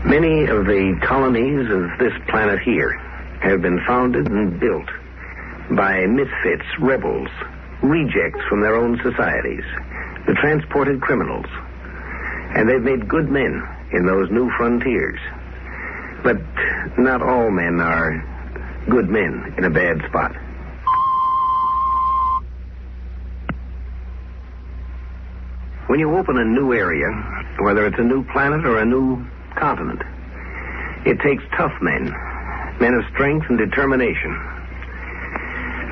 Many of the colonies of this planet here have been founded and built by misfits, rebels, rejects from their own societies, the transported criminals. And they've made good men in those new frontiers. But not all men are good men in a bad spot. When you open a new area, whether it's a new planet or a new continent, it takes tough men, men of strength and determination.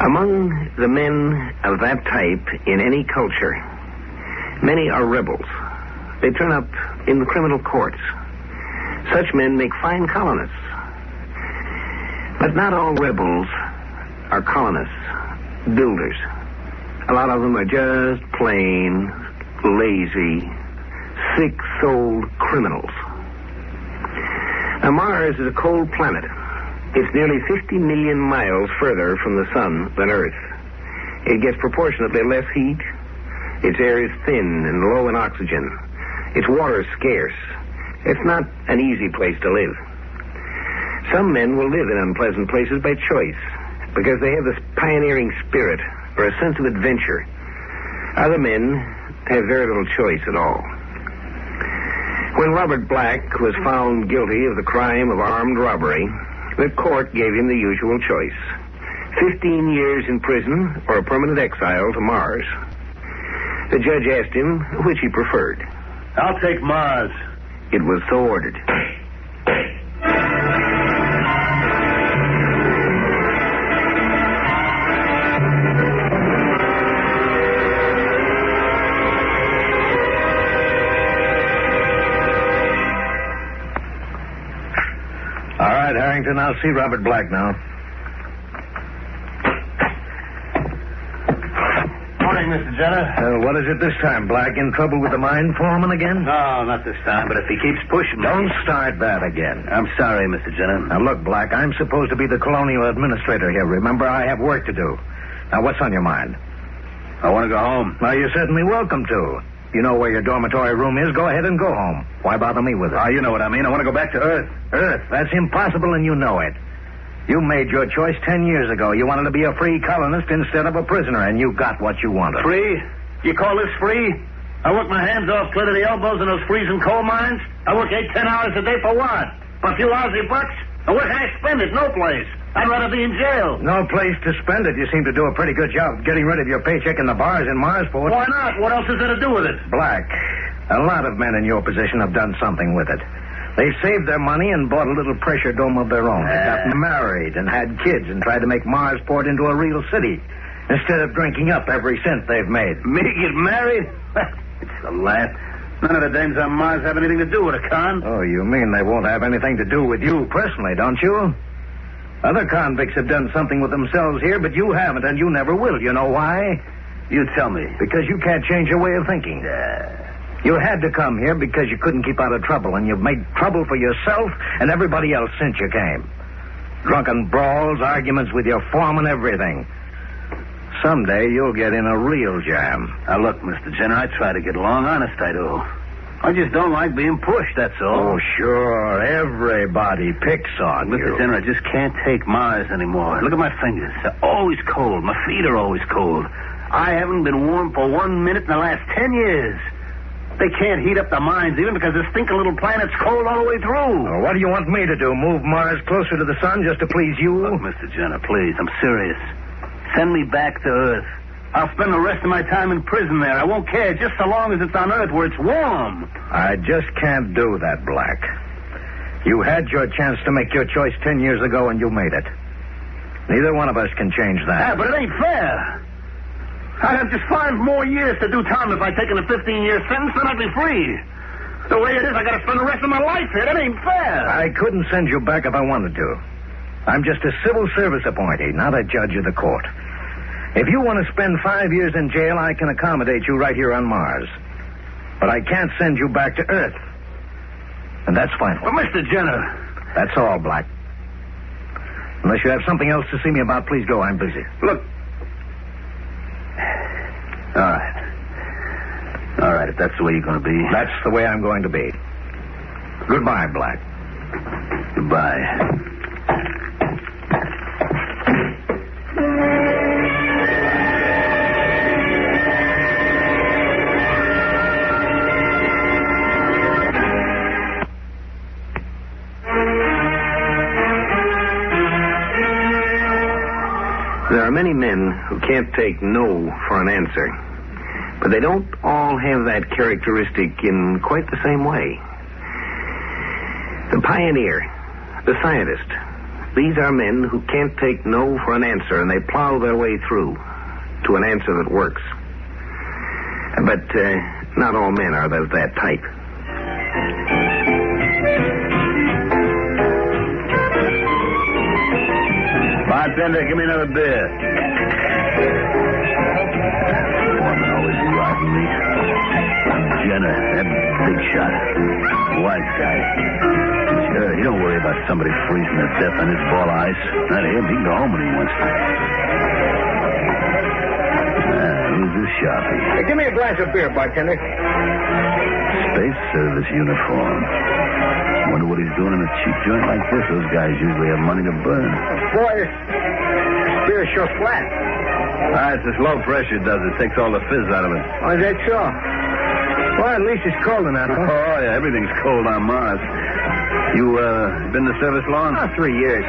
Among the men of that type in any culture, many are rebels. They turn up in the criminal courts. Such men make fine colonists. But not all rebels are colonists, builders. A lot of them are just plain, lazy, sick-souled criminals. Now, Mars is a cold planet. It's nearly 50 million miles further from the sun than Earth. It gets proportionately less heat. Its air is thin and low in oxygen. Its water is scarce. It's not an easy place to live. Some men will live in unpleasant places by choice because they have this pioneering spirit or a sense of adventure. Other men have very little choice at all. When Robert Black was found guilty of the crime of armed robbery, the court gave him the usual choice: 15 years in prison or a permanent exile to Mars. The judge asked him which he preferred. I'll take Mars. It was so ordered. All right, Harrington, I'll see Robert Black now. Morning, Mr. Jenner. What is it this time, Black? In trouble with the mine foreman again? No, not this time, but if he keeps pushing me... Don't start that again. I'm sorry, Mr. Jenner. Now, look, Black, I'm supposed to be the colonial administrator here. Remember, I have work to do. Now, what's on your mind? I want to go home. Well, you're certainly welcome to. You know where your dormitory room is. Go ahead and go home. Why bother me with it? You know what I mean. I want to go back to Earth. Earth? That's impossible, and you know it. You made your choice 10 years ago. You wanted to be a free colonist instead of a prisoner, and you got what you wanted. Free? You call this free? I work my hands off clear to the elbows in those freezing coal mines. I work 8-10 hours a day for what? For a few lousy bucks? And where can I spend it? No place. I'd rather be in jail. No place to spend it. You seem to do a pretty good job getting rid of your paycheck in the bars in Marsport. Why not? What else is there to do with it? Black, a lot of men in your position have done something with it. They saved their money and bought a little pressure dome of their own. They got married and had kids and tried to make Marsport into a real city instead of drinking up every cent they've made. Me get married? It's a laugh. None of the dames on Mars have anything to do with it, Con. Oh, you mean they won't have anything to do with you personally, don't you? Other convicts have done something with themselves here, but you haven't, and you never will. You know why? You tell me. Because you can't change your way of thinking. You had to come here because you couldn't keep out of trouble, and you've made trouble for yourself and everybody else since you came. Drunken brawls, arguments with your foreman, everything. Someday you'll get in a real jam. Now, look, Mr. Jenner, I try to get along. Honest, I do. I just don't like being pushed, that's all. Oh, sure. Everybody picks on you. Mr. Jenner, I just can't take Mars anymore. Look at my fingers. They're always cold. My feet are always cold. I haven't been warm for 1 minute in the last 10 years. They can't heat up the mines even because this stinking little planet's cold all the way through. Well, what do you want me to do? Move Mars closer to the sun just to please you? Look, Mr. Jenner, please, I'm serious. Send me back to Earth. I'll spend the rest of my time in prison there. I won't care just so long as it's on Earth where it's warm. I just can't do that, Black. You had your chance to make your choice 10 years ago, and you made it. Neither one of us can change that. Yeah, but it ain't fair. I'd have just 5 more years to do time if I'd taken a 15-year sentence, then I'd be free. The way it is, I gotta spend the rest of my life here. That ain't fair. I couldn't send you back if I wanted to. I'm just a civil service appointee, not a judge of the court. If you want to spend 5 years in jail, I can accommodate you right here on Mars. But I can't send you back to Earth. And that's final. Well, Mr. Jenner. That's all, Black. Unless you have something else to see me about, please go. I'm busy. Look. All right. All right, if that's the way you're going to be. That's the way I'm going to be. Goodbye, Black. Goodbye. There are many men who can't take no for an answer, but they don't all have that characteristic in quite the same way. The pioneer, the scientist, these are men who can't take no for an answer, and they plow their way through to an answer that works. But not all men are of that type. Bartender, give me another beer. Foreman always riding me. Jenner, that big shot. White guy. Sure, you don't worry about somebody freezing to death on his ball of ice. Not him. He can go home when he wants to. Who's this sharpie? Hey, give me a glass of beer, bartender. Space Service uniform. Wonder what he's doing in a cheap joint like this. Those guys usually have money to burn. Boy, this beer's sure flat. It's this low pressure does it. Takes all the fizz out of it. Oh, is that so? Well, at least it's cold enough, huh? Oh, yeah. Everything's cold on Mars. You, been in the service long? 3 years.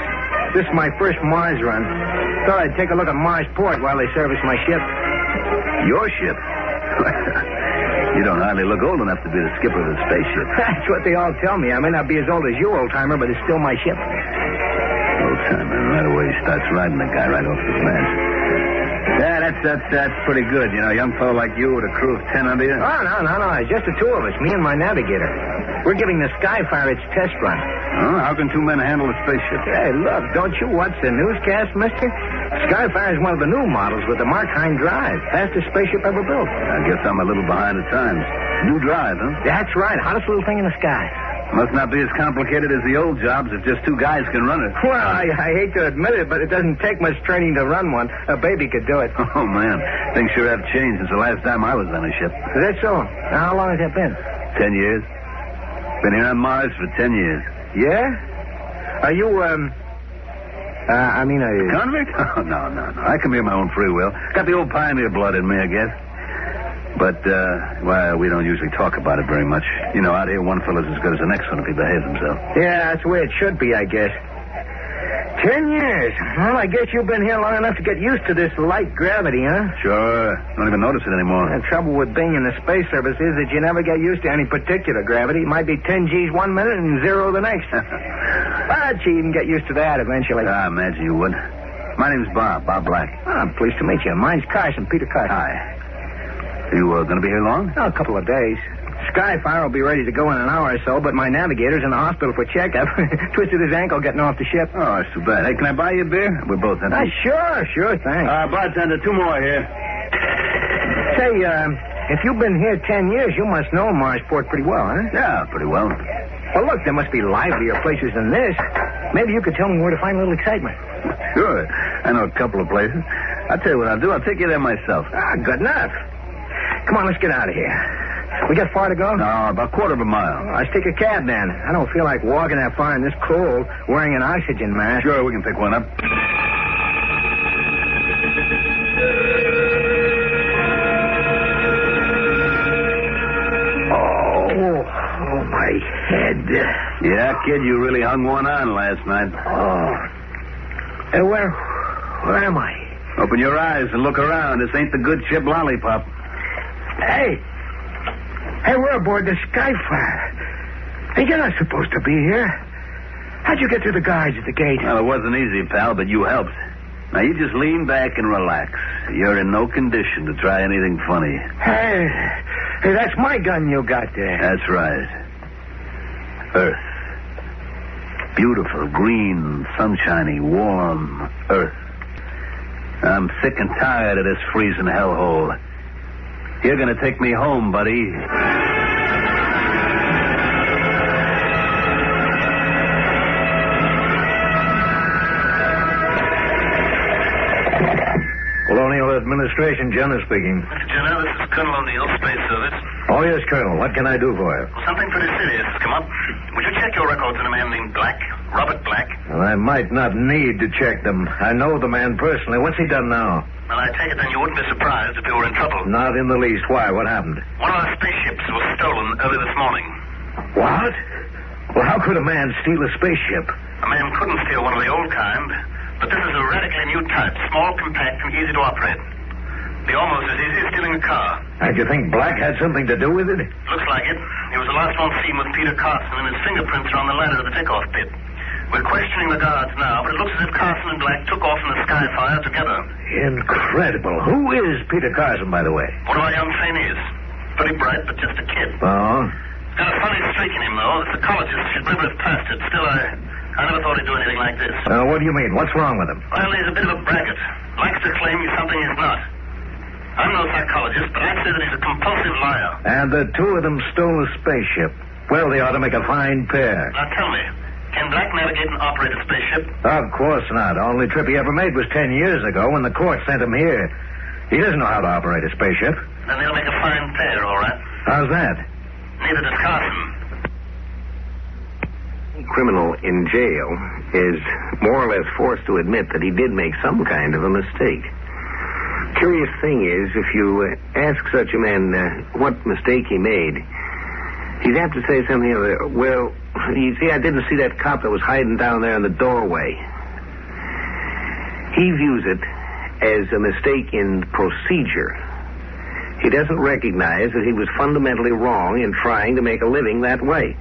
This is my first Mars run. Thought I'd take a look at Mars Port while they service my ship. Your ship? You don't hardly look old enough to be the skipper of a spaceship. That's what they all tell me. I may not be as old as you, old-timer, but it's still my ship. Old-timer, right away he starts riding the guy right off the glance. Yeah, that's pretty good. You know, a young fellow like you with a crew of 10 under you. Oh, no. It's just the two of us, me and my navigator. We're giving the Skyfire its test run. Oh, how can two men handle a spaceship? Hey, look, don't you watch the newscast, mister? Skyfire is one of the new models with the Markheim drive. Fastest spaceship ever built. I guess I'm a little behind the times. New drive, huh? That's right. Hottest little thing in the sky. Must not be as complicated as the old jobs if just two guys can run it. Well, I hate to admit it, but it doesn't take much training to run one. A baby could do it. Oh, man. Things sure have changed since the last time I was on a ship. Is that so? Now, how long has that been? 10 years. Been here on Mars for 10 years. Yeah? Are you, are you... Convict? Oh, no. I come here my own free will. Got the old pioneer blood in me, I guess. But, well, we don't usually talk about it very much. You know, out here, one fellow's as good as the next one if he behaves himself. Yeah, that's the way it should be, I guess. 10 years. Well, I guess you've been here long enough to get used to this light gravity, huh? Sure. Don't even notice it anymore. The trouble with being in the space service is that you never get used to any particular gravity. It might be 10 G's 1 minute and 0 the next. But you even get used to that eventually. I imagine you would. My name's Bob Black. Oh, I'm pleased to meet you. Mine's Carson, Peter Carson. Hi. You going to be here long? Oh, a couple of days. Skyfire will be ready to go in an hour or so, but my navigator's in the hospital for checkup. Twisted his ankle getting off the ship. Oh, that's too bad. Hey, can I buy you a beer? We're both empty. Sure, thanks. Bartender, 2 more here. Say, if you've been here 10 years, you must know Marsport pretty well, huh? Yeah, pretty well. Well, look, there must be livelier places than this. Maybe you could tell me where to find a little excitement. Sure. I know a couple of places. I'll tell you what I'll do. I'll take you there myself. Good enough. Come on, let's get out of here. We got far to go? No, about a quarter of a mile. Let's take a cab, then. I don't feel like walking that far in this cold wearing an oxygen mask. Sure, we can pick one up. Oh, my head. Yeah, kid, you really hung one on last night. Oh. Hey, where am I? Open your eyes and look around. This ain't the good ship Lollipop. Hey, we're aboard the Skyfire. Hey, you're not supposed to be here. How'd you get through the guards at the gate? Well, it wasn't easy, pal, but you helped. Now, you just lean back and relax. You're in no condition to try anything funny. Hey, that's my gun you got there. That's right. Earth. Beautiful, green, sunshiny, warm Earth. I'm sick and tired of this freezing hellhole. You're going to take me home, buddy. Colonial Administration, Jenner speaking. Mr. Jenner, this is Colonel O'Neill, Space Service. Oh, yes, Colonel. What can I do for you? Well, something pretty serious has come up. Would you check your records on a man named Black, Robert Black? Well, I might not need to check them. I know the man personally. What's he done now? Well, I take it then you wouldn't be surprised if you were in trouble. Not in the least. Why? What happened? One of our spaceships was stolen early this morning. What? Well, how could a man steal a spaceship? A man couldn't steal one of the old kind, but this is a radically new type, small, compact, and easy to operate. Be almost as easy as stealing a car. And you think Black had something to do with it? Looks like it. He was the last one seen with Peter Carson, and his fingerprints are on the ladder to the takeoff pit. We're questioning the guards now, but it looks as if Carson and Black took off in the Skyfire together. Incredible. Who is Peter Carson, by the way? One of our young trainees. Pretty bright, but just a kid. Oh? Got a funny streak in him, though. The psychologist should never have passed it. Still, I never thought he'd do anything like this. What do you mean? What's wrong with him? Well, he's a bit of a braggart. Likes to claim he's something he's not. I'm no psychologist, but I'd say that he's a compulsive liar. And the two of them stole a spaceship. Well, they ought to make a fine pair. Now, tell me, can Black navigate and operate a spaceship? Of course not. Only trip he ever made was 10 years ago when the court sent him here. He doesn't know how to operate a spaceship. Then they'll make a fine pair, all right. How's that? Neither does Carson. Criminal in jail is more or less forced to admit that he did make some kind of a mistake. Curious thing is, if you ask such a man what mistake he made, he'd have to say something other. Well, you see, I didn't see that cop that was hiding down there in the doorway. He views it as a mistake in procedure. He doesn't recognize that he was fundamentally wrong in trying to make a living that way.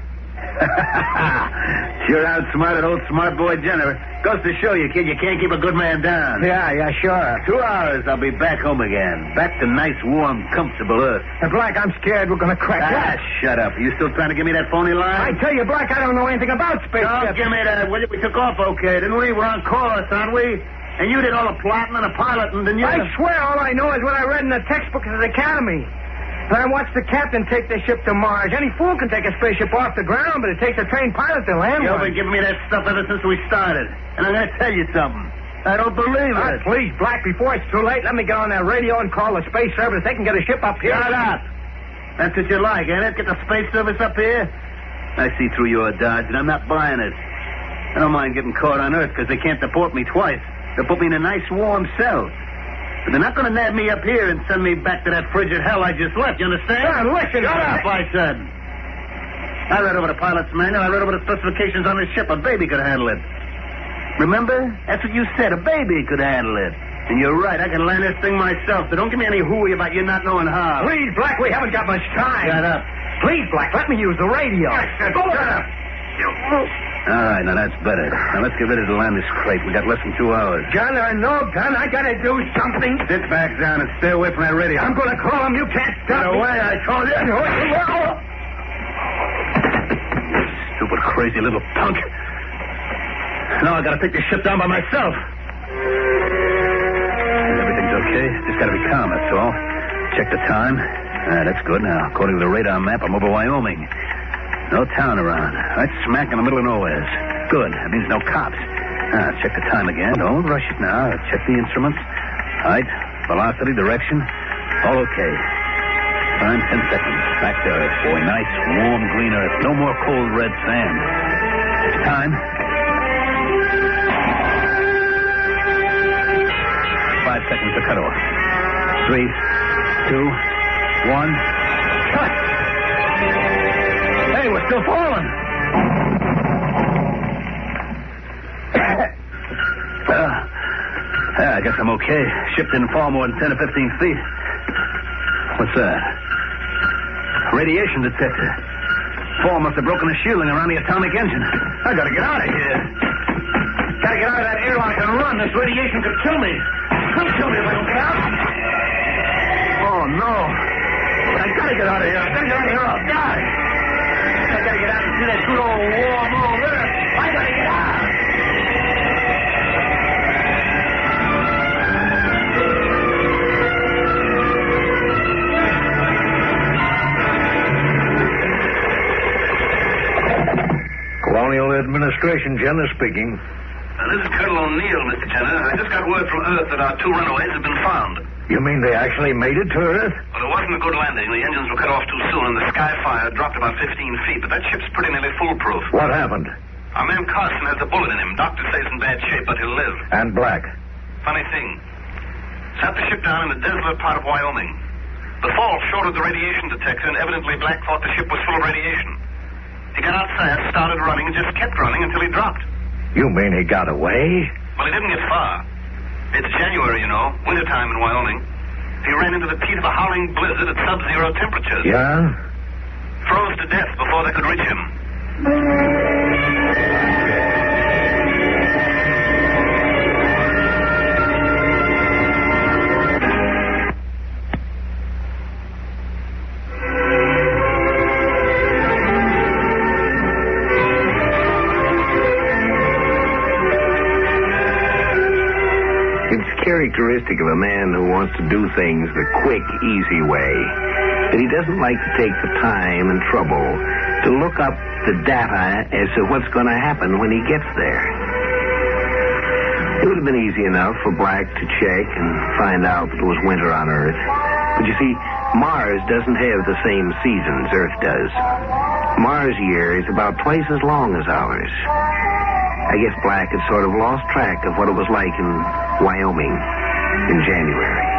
Sure outsmarted old smart boy Jenner. Goes to show you, kid, you can't keep a good man down. Yeah, sure. 2 hours, I'll be back home again. Back to nice, warm, comfortable Earth. Black, I'm scared we're going to crack. Shut up. Are you still trying to give me that phony line? I tell you, Black, I don't know anything about spaceships. Don't give me that, will you? We took off okay, didn't we? We're on course, aren't we? And you did all the plotting and the piloting, didn't you? I swear all I know is what I read in the textbooks at the academy. And I watched the captain take the ship to Mars. Any fool can take a spaceship off the ground, but it takes a trained pilot to land You've one. been giving me that stuff ever since we started. And I'm going to tell you something. I don't believe it. Please, Black, before it's too late, let me get on that radio and call the space service. They can get a ship up here. Shut up. That's what you like, ain't it? Get the space service up here? I see through your dodge, and I'm not buying it. I don't mind getting caught on Earth because they can't deport me twice. They'll put me in a nice warm cell. But they're not going to nab me up here and send me back to that frigid hell I just left, you understand? Listen. Shut up, I said. I read over the pilot's manual. I read over the specifications on this ship. A baby could handle it. Remember? That's what you said. A baby could handle it. And you're right. I can land this thing myself. So don't give me any hooey about you not knowing how. Please, Black, we haven't got much time. Shut up. Please, Black, let me use the radio. Shut up. All right, now that's better. Now let's get ready to land this crate. We got less than 2 hours. Gun or no gun, I gotta do something. Sit back down and stay away from that radio. I'm gonna call him. You can't stop Get me. away, I told you. You stupid, crazy little punk. Now I gotta take this ship down by myself. Everything's okay. Just gotta be calm, that's all. Check the time. That's good. Now, according to the radar map, I'm over Wyoming. No town around. Right smack in the middle of nowhere. Good. That means no cops. Check the time again. Don't rush it now. Check the instruments. Height, velocity, direction. All okay. Time, 10 seconds. Back to Earth, boy. Nice, warm, green Earth. No more cold red sand. Time. 5 seconds to cut off. 3, 2, 1. Cut! Hey, we're still falling. I guess I'm okay. Ship didn't fall more than 10 or 15 feet. What's that? Radiation detector. Fall must have broken the shielding around the atomic engine. I gotta get out of here. Gotta get out of that airlock and run. This radiation could kill me. It'll kill me if I don't get out. Oh, no. I gotta get out of here. I gotta get out of here or I'll die. I gotta get out and see that good old warm old Earth. I gotta get out. Colonial Administration, Jenner speaking. This is Colonel O'Neill, Mr. Jenner. I just got word from Earth that our 2 runaways have been found. You mean they actually made it to Earth? Well, it wasn't a good landing. The engines were cut off too soon, and the sky fire dropped about 15 feet. But that ship's pretty nearly foolproof. What happened? Our man Carson has a bullet in him. Doctor says in bad shape, but he'll live. And Black? Funny thing. Sat the ship down in a desolate part of Wyoming. The fall shorted the radiation detector, and evidently Black thought the ship was full of radiation. He got out fast, started running, and just kept running until he dropped. You mean he got away? Well, he didn't get far. It's January, you know, wintertime in Wyoming. He ran into the teeth of a howling blizzard at sub-zero temperatures. Yeah? Froze to death before they could reach him. Characteristic of a man who wants to do things the quick, easy way, that he doesn't like to take the time and trouble to look up the data as to what's going to happen when he gets there. It would have been easy enough for Black to check and find out that it was winter on Earth. But you see, Mars doesn't have the same seasons Earth does. Mars' year is about twice as long as ours. I guess Black had sort of lost track of what it was like in Wyoming in January.